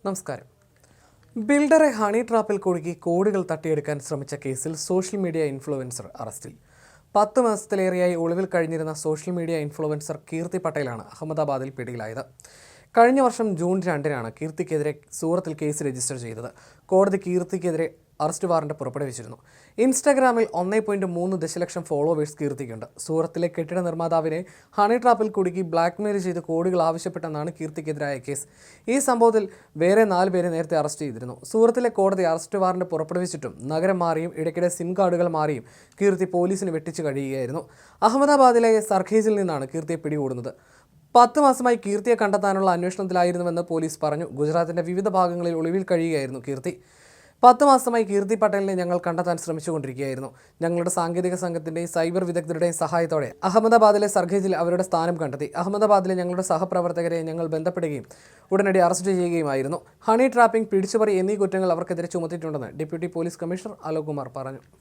നമസ്കാരം. ബിൽഡറെ ഹണി ട്രാപ്പിൽ കുടുക്കി കോടികൾ തട്ടിയെടുക്കാൻ ശ്രമിച്ച കേസിൽ സോഷ്യൽ മീഡിയ ഇൻഫ്ലുവൻസർ അറസ്റ്റിൽ. 10 മാസത്തിലേറെയായി ഒളിവിൽ കഴിഞ്ഞിരുന്ന സോഷ്യൽ മീഡിയ ഇൻഫ്ലുവൻസർ കീർത്തി പട്ടേലാണ് അഹമ്മദാബാദിൽ പിടിയിലായത്. കഴിഞ്ഞ വർഷം ജൂൺ 2-നാണ് കീർത്തിക്കെതിരെ സൂറത്തിൽ കേസ് രജിസ്റ്റർ ചെയ്തത്. കോടതി കീർത്തിക്കെതിരെ അറസ്റ്റ് വാറന്റ് പുറപ്പെടുവിച്ചിരുന്നു. ഇൻസ്റ്റാഗ്രാമിൽ 1.3 ദശലക്ഷം ഫോളോവേഴ്സ് കീർത്തിക്കുണ്ട്. സൂറത്തിലെ കെട്ടിട നിർമ്മാതാവിനെ ഹണി ട്രാപ്പിൽ കുടുക്കി ബ്ലാക്ക്മെയിൽ ചെയ്ത് കോടികൾ ആവശ്യപ്പെട്ടെന്നാണ് കീർത്തിക്കെതിരായ കേസ്. ഈ സംഭവത്തിൽ വേറെ 4 പേരെ നേരത്തെ അറസ്റ്റ് ചെയ്തിരുന്നു. സൂറത്തിലെ കോടതി അറസ്റ്റ് വാറന്റ് പുറപ്പെടുവിച്ചിട്ടും നഗരം മാറിയും ഇടയ്ക്കിടെ സിം കാർഡുകൾ മാറിയും കീർത്തി പോലീസിന് വെട്ടിച്ചു കഴിയുകയായിരുന്നു. അഹമ്മദാബാദിലെ സർഖേജിൽ നിന്നാണ് കീർത്തിയെ പിടികൂടുന്നത്. 10 മാസമായി കീർത്തിയെ കണ്ടെത്താനുള്ള അന്വേഷണത്തിലായിരുന്നുവെന്ന് പോലീസ് പറഞ്ഞു. ഗുജറാത്തിന്റെ വിവിധ ഭാഗങ്ങളിൽ ഒളിവിൽ കഴിയുകയായിരുന്നു കീർത്തി. 10 മാസമായി കീർത്തി പട്ടേലിനെ ഞങ്ങൾ കണ്ടെത്താൻ ശ്രമിച്ചുകൊണ്ടിരിക്കുകയായിരുന്നു. ഞങ്ങളുടെ സാങ്കേതിക സംഘത്തിൻ്റെയും സൈബർ വിദഗ്ധരുടെയും സഹായത്തോടെ അഹമ്മദാബാദിലെ സർഖേജിൽ അവരുടെ സ്ഥാനം കണ്ടെത്തി. അഹമ്മദാബാദിലെ ഞങ്ങളുടെ സഹപ്രവർത്തകരെ ഞങ്ങൾ ബന്ധപ്പെടുകയും ഉടനടി അറസ്റ്റ് ചെയ്യുകയുമായിരുന്നു. ഹണി ട്രാപ്പിംഗ്, പിടിച്ചുപറി എന്നീ കുറ്റങ്ങൾ അവർക്കെതിരെ ചുമത്തിയിട്ടുണ്ടെന്ന് deputy police commissioner Alok Kumar പറഞ്ഞു.